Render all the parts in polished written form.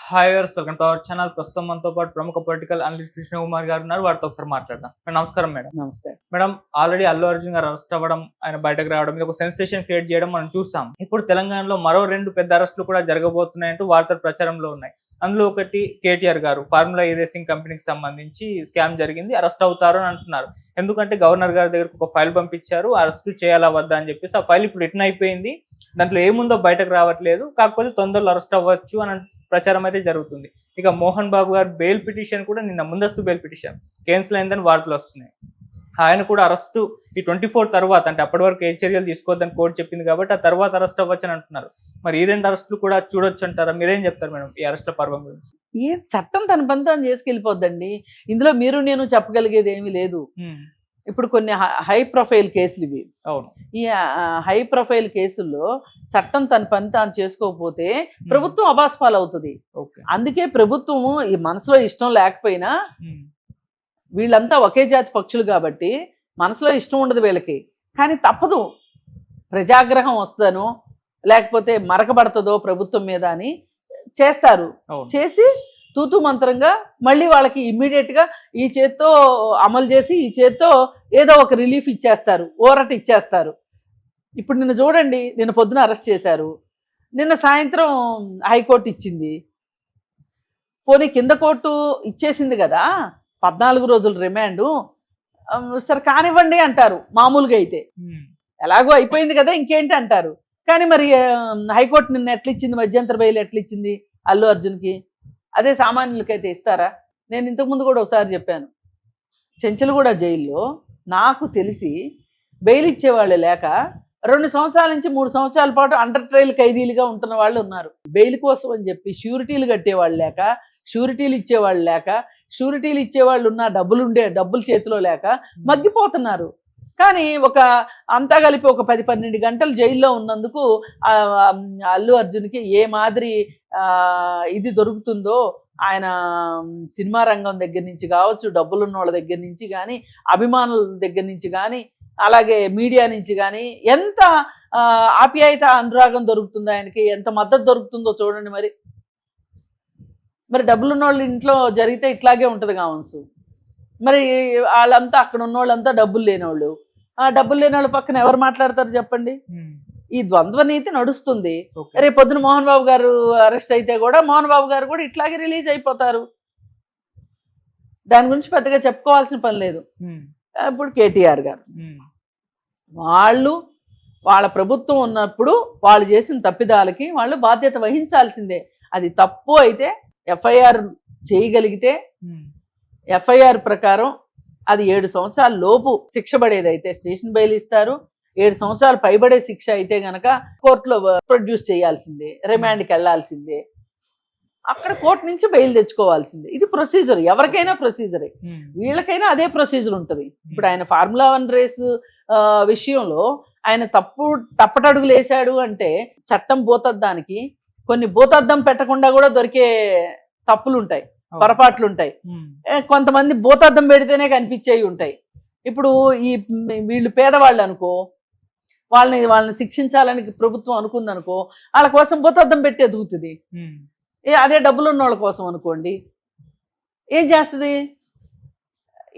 Hi viewers, welcome to our channel. ప్రస్తుతం మనతో పాటు ప్రముఖ పొలిటికల్ అనలిస్ట్ కృష్ణ కుమార్ గారు ఉన్నారు. వారితో ఒకసారి మాట్లాడదాం. నమస్కారం మేడం. నమస్తే మేడం, ఆల్రెడీ అల్లు అర్జున్ గారు అరెస్ట్ అవ్వడం, ఆయన బయటకు రావడం, ఇది ఒక సెన్సేషన్ క్రియేట్ చేయడం మనం చూసాం. ఇప్పుడు తెలంగాణలో మరో 2 పెద్ద అరెస్టులు కూడా జరగబోతున్నాయంటూ వార్తలు ప్రచారంలో ఉన్నాయి. అందులో ఒకటి కేటీఆర్ గారు ఫార్ములా ఈ రేసింగ్ కంపెనీకి సంబంధించి స్కామ్ జరిగింది, అరెస్ట్ అవుతారు అని అంటున్నారు. ఎందుకంటే గవర్నర్ గారి దగ్గరకు ఒక ఫైల్ పంపించారు, అరెస్ట్ చేయాలా వద్దా అని చెప్పేసి. ఆ ఫైల్ ఇప్పుడు రిటర్న్ అయిపోయింది, దాంట్లో ఏముందో బయటకు రావట్లేదు. కాకపోతే తొందరలో అరెస్ట్ అవ్వచ్చు అని ప్రచారం అయితే జరుగుతుంది. ఇక మోహన్ బాబు గారు బెయిల్ పిటిషన్ కూడా నిన్న ముందస్తు బెయిల్ పిటిషన్ క్యాన్సిల్ అయిందని వార్తలు వస్తున్నాయి. ఆయన కూడా అరెస్టు ఈ 24 తర్వాత, అంటే అప్పటి వరకు ఏ చర్యలు తీసుకోవద్దని కోర్టు చెప్పింది కాబట్టి ఆ తర్వాత అరెస్ట్ అవ్వచ్చు అని అంటున్నారు. మరి ఈ 2 అరెస్టులు కూడా చూడొచ్చు అంటారా? మీరేం చెప్తారు మేడం ఈ అరెస్టుల పర్వం గురించి? ఈ చట్టం తన పని తాను చేసుకెళ్ళిపోద్దండి. ఇందులో మీరు నేను చెప్పగలిగేది ఏమీ లేదు. ఇప్పుడు కొన్ని హై ప్రొఫైల్ కేసులు ఇవి. అవును, ఈ హై ప్రొఫైల్ కేసుల్లో చట్టం తన పని తాను చేసుకోకపోతే ప్రభుత్వం అబాస్పాలు అవుతుంది. అందుకే ప్రభుత్వము ఈ మనసులో ఇష్టం లేకపోయినా, వీళ్ళంతా ఒకే జాతి పక్షులు కాబట్టి మనసులో ఇష్టం ఉండదు వీళ్ళకి, కానీ తప్పదు. ప్రజాగ్రహం వస్తుందనో లేకపోతే మరకబడుతుందో ప్రభుత్వం మీద అని చేస్తారు. చేసి తూతు మంత్రంగా మళ్ళీ వాళ్ళకి ఇమ్మీడియట్గా ఈ చేత్తో అమలు చేసి ఈ చేత్తో ఏదో ఒక రిలీఫ్ ఇచ్చేస్తారు, ఊరట ఇచ్చేస్తారు. ఇప్పుడు నిన్న చూడండి, నిన్న పొద్దున అరెస్ట్ చేశారు, నిన్న సాయంత్రం హైకోర్టు ఇచ్చింది. పోనీ కింద కోర్టు ఇచ్చేసింది కదా 14 రోజుల రిమాండు, సరే కానివ్వండి అంటారు మామూలుగా అయితే. ఎలాగో అయిపోయింది కదా ఇంకేంటి అంటారు. కానీ మరి హైకోర్టు నిన్న ఎట్లా ఇచ్చింది, మధ్యంతర బెయిల్ ఎట్లా ఇచ్చింది అల్లు అర్జున్కి? అదే సామాన్యులకైతే ఇస్తారా? నేను ఇంతకుముందు కూడా ఒకసారి చెప్పాను, చెంచల్గూడ జైల్లో నాకు తెలిసి బెయిల్ ఇచ్చేవాళ్ళు లేక 2 సంవత్సరాల నుంచి 3 సంవత్సరాల పాటు అండర్ ట్రయల్ ఖైదీలుగా ఉంటున్న వాళ్ళు ఉన్నారు. బెయిల్ కోసం అని చెప్పి షూరిటీలు కట్టేవాళ్ళు లేక, షూరిటీలు ఇచ్చేవాళ్ళు లేక, షూరిటీలు ఇచ్చేవాళ్ళు ఉన్న డబ్బులు చేతిలో లేక మగ్గిపోతున్నారు. కానీ అంతా కలిపి ఒక 10-12 గంటలు జైల్లో ఉన్నందుకు అల్లు అర్జున్కి ఏ మాదిరి ఇది దొరుకుతుందో, ఆయన సినిమా రంగం దగ్గర నుంచి కావచ్చు, డబ్బులున్న వాళ్ళ దగ్గర నుంచి కానీ, అభిమానుల దగ్గర నుంచి కానీ, అలాగే మీడియా నుంచి కానీ ఎంత ఆప్యాయత అనురాగం దొరుకుతుందో, ఆయనకి ఎంత మద్దతు దొరుకుతుందో చూడండి. మరి డబ్బులున్న వాళ్ళ ఇంట్లో జరిగితే ఇట్లాగే ఉంటుంది కావచ్చు. మరి వాళ్ళంతా అక్కడ ఉన్న వాళ్ళంతా డబ్బులు లేనివాళ్ళు. ఆ డబ్బులు లేని వాళ్ళ పక్కన ఎవరు మాట్లాడతారు చెప్పండి? ఈ ద్వంద్వ నీతి నడుస్తుంది. రేపు పొద్దున మోహన్ బాబు గారు అరెస్ట్ అయితే కూడా మోహన్ బాబు గారు కూడా ఇట్లాగే రిలీజ్ అయిపోతారు. దాని గురించి పెద్దగా చెప్పుకోవాల్సిన పని లేదు. ఇప్పుడు కేటీఆర్ గారు వాళ్ళ ప్రభుత్వం ఉన్నప్పుడు వాళ్ళు చేసిన తప్పిదాలకి వాళ్ళు బాధ్యత వహించాల్సిందే. అది తప్పు అయితే ఎఫ్ఐఆర్ చేయగలిగితే ఎఫ్ఐఆర్ ప్రకారం అది 7 సంవత్సరాల లోపు శిక్ష పడేదైతే స్టేషన్ బెయిల్ ఇస్తారు. 7 సంవత్సరాలు పైబడే శిక్ష అయితే గనక కోర్టులో ప్రొడ్యూస్ చేయాల్సిందే, రిమాండ్కి వెళ్లాల్సిందే, అక్కడ కోర్టు నుంచి బెయిల్ తెచ్చుకోవాల్సిందే. ఇది ప్రొసీజర్, ఎవరికైనా ప్రొసీజరే, వీళ్ళకైనా అదే ప్రొసీజర్ ఉంటుంది. ఇప్పుడు ఆయన ఫార్ములా 1 రేస్ విషయంలో ఆయన తప్పటడుగులు వేశాడు అంటే చట్టం భూతద్దానికి కొన్ని భూతద్దం పెట్టకుండా కూడా దొరికే తప్పులుంటాయి, పొరపాట్లుంటాయి. కొంతమంది భూతద్దం పెడితేనే కనిపించేవి ఉంటాయి. ఇప్పుడు వీళ్ళు పేదవాళ్ళు అనుకో, వాళ్ళని శిక్షించాలని ప్రభుత్వం అనుకుందనుకో, వాళ్ళ కోసం భూతద్దం పెట్టి ఎదుగుతుంది. అదే డబ్బులు ఉన్న వాళ్ళ కోసం అనుకోండి, ఏం చేస్తుంది?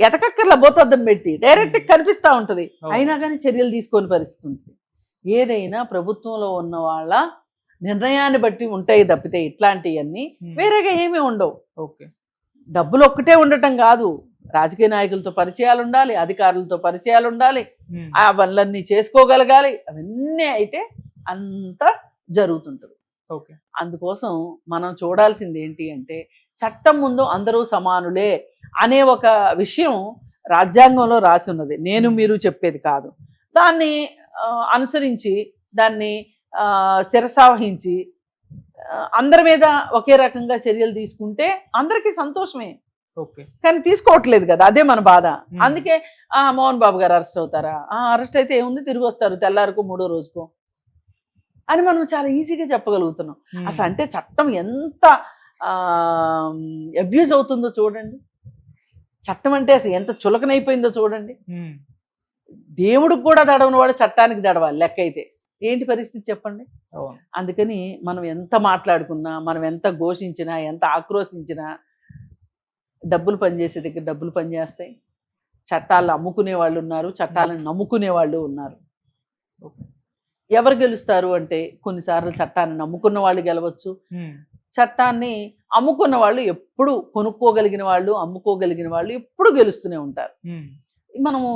ఎటకక్కర్ల భూతద్దం పెట్టి డైరెక్ట్ కనిపిస్తూ ఉంటుంది, అయినా కానీ చర్యలు తీసుకొని పరిస్థితి ఉంటుంది. ఏదైనా ప్రభుత్వంలో ఉన్న వాళ్ళ నిర్ణయాన్ని బట్టి ఉంటాయి తప్పితే ఇట్లాంటివన్నీ వేరేగా ఏమీ ఉండవు. డబ్బులు ఒక్కటే ఉండటం కాదు, రాజకీయ నాయకులతో పరిచయాలు ఉండాలి, అధికారులతో పరిచయాలు ఉండాలి, ఆ పనులన్నీ చేసుకోగలగాలి. అవన్నీ అయితే అంతా జరుగుతుంటుంది. అందుకోసం మనం చూడాల్సింది ఏంటి అంటే, చట్టం ముందు అందరూ సమానులే అనే ఒక విషయం రాజ్యాంగంలో రాసి ఉన్నది, నేను మీరు చెప్పేది కాదు. దాన్ని అనుసరించి దాన్ని శిరసావహించి అందరి మీద ఒకే రకంగా చర్యలు తీసుకుంటే అందరికీ సంతోషమే. కానీ తీసుకోవట్లేదు కదా, అదే మన బాధ. అందుకే మోహన్ బాబు గారు అరెస్ట్ అవుతారా? అరెస్ట్ అయితే ఏముంది, తిరిగి వస్తారు తెల్లారికో 3వ రోజుకో అని మనం చాలా ఈజీగా చెప్పగలుగుతున్నాం. అసలు అంటే చట్టం ఎంత అబ్యూజ్ అవుతుందో చూడండి. చట్టం అంటే అసలు ఎంత చులకనైపోయిందో చూడండి. దేవుడికి కూడా దడవని వాడు చట్టానికి దడవాలి లెక్క అయితే. ఏంటి పరిస్థితి చెప్పండి? అవును. అందుకని మనం ఎంత మాట్లాడుకున్నా, మనం ఎంత ఘోషించినా, ఎంత ఆక్రోశించినా డబ్బులు పనిచేసే దగ్గర డబ్బులు పనిచేస్తాయి. చట్టాలను అమ్ముకునే వాళ్ళు ఉన్నారు, చట్టాలను నమ్ముకునే వాళ్ళు ఉన్నారు. ఓకే. ఎవరు గెలుస్తారు అంటే కొన్నిసార్లు చట్టాన్ని నమ్ముకున్న వాళ్ళు గెలవచ్చు, చట్టాన్ని అమ్ముకున్న వాళ్ళు ఎప్పుడు కొనుక్కోగలిగిన వాళ్ళు, అమ్ముకోగలిగిన వాళ్ళు ఎప్పుడు గెలుస్తూనే ఉంటారు. మనము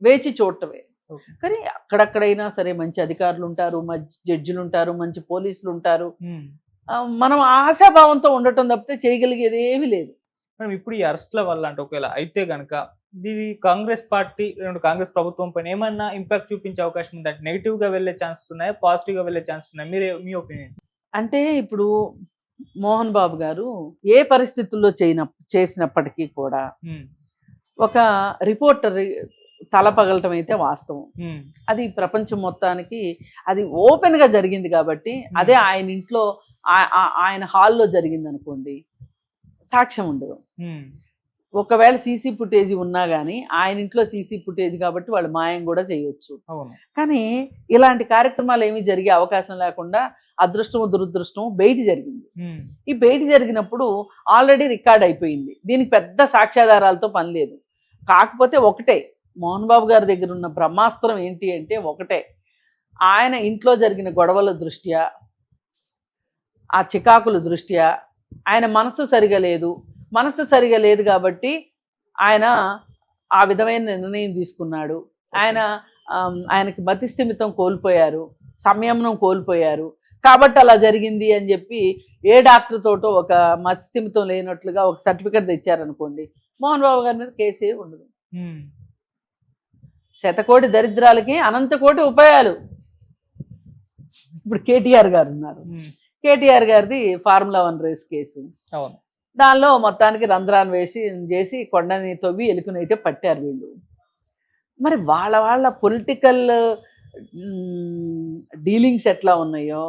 వేచి చూడటమే. ఓకే. కానీ అక్కడక్కడైనా సరే మంచి అధికారులు ఉంటారు, మంచి జడ్జిలు ఉంటారు, మంచి పోలీసులు ఉంటారు. మనం ఆశాభావంతో ఉండటం తప్పితే చేయగలిగేది ఏమీ లేదు. మేడం ఇప్పుడు ఈ అరెస్ట్ల వల్ల అంటే ఒకవేళ అయితే గనక ఇది కాంగ్రెస్ పార్టీ కాంగ్రెస్ ప్రభుత్వం పైన ఏమన్నా ఇంపాక్ట్ చూపించే అవకాశం ఉంది? అంటే నెగిటివ్ గా వెళ్ళే ఛాన్సెస్ ఉన్నాయా, పాజిటివ్ గా వెళ్ళే ఛాన్సెస్ ఉన్నాయా? మీ ఒపీనియన్? అంటే ఇప్పుడు మోహన్ బాబు గారు ఏ పరిస్థితుల్లో చేసినప్పటికీ కూడా ఒక రిపోర్టర్ తల పగలటం అయితే వాస్తవం. అది ప్రపంచం మొత్తానికి అది ఓపెన్ గా జరిగింది కాబట్టి, అదే ఆయన ఇంట్లో ఆయన హాల్లో జరిగింది అనుకోండి, సాక్ష్యం ఉండదు. ఒకవేళ సీసీ ఫుటేజ్ ఉన్నా కానీ ఆయన ఇంట్లో సీసీ ఫుటేజ్ కాబట్టి వాళ్ళు మాయం కూడా చేయొచ్చు. కానీ ఇలాంటి కార్యక్రమాలు ఏమీ జరిగే అవకాశం లేకుండా అదృష్టము దురదృష్టము బయట జరిగింది. ఈ బయట జరిగినప్పుడు ఆల్రెడీ రికార్డ్ అయిపోయింది. దీనికి పెద్ద సాక్ష్యాధారాలతో పని లేదు. కాకపోతే ఒకటే, మోహన్ బాబు గారి దగ్గర ఉన్న బ్రహ్మాస్త్రం ఏంటి అంటే ఒకటే, ఆయన ఇంట్లో జరిగిన గొడవల దృష్ట్యా, ఆ చికాకుల దృష్ట్యా ఆయన మనసు సరిగా లేదు కాబట్టి ఆయన ఆ విధమైన నిర్ణయం తీసుకున్నాడు. ఆయనకి మతిస్థిమితం కోల్పోయారు, సంయమనం కోల్పోయారు కాబట్టి అలా జరిగింది అని చెప్పి ఏ డాక్టర్ తోటో ఒక మతిస్థిమితం లేనట్లుగా ఒక సర్టిఫికెట్ తెచ్చారనుకోండి, మోహన్ బాబు గారి మీద కేసే ఉండదు. శతకోటి దరిద్రాలకి అనంతకోటి ఉపాయాలు. ఇప్పుడు కేటీఆర్ గారు ఉన్నారు. కేటీఆర్ గారిది ఫార్ములా 1 రేస్ కేసు. దానిలో మొత్తానికి రంధ్రాన్ని చేసి కొండని తవ్వి ఎలుకనైతే పట్టారు వీళ్ళు. మరి వాళ్ళ పొలిటికల్ డీలింగ్స్ ఎట్లా ఉన్నాయో,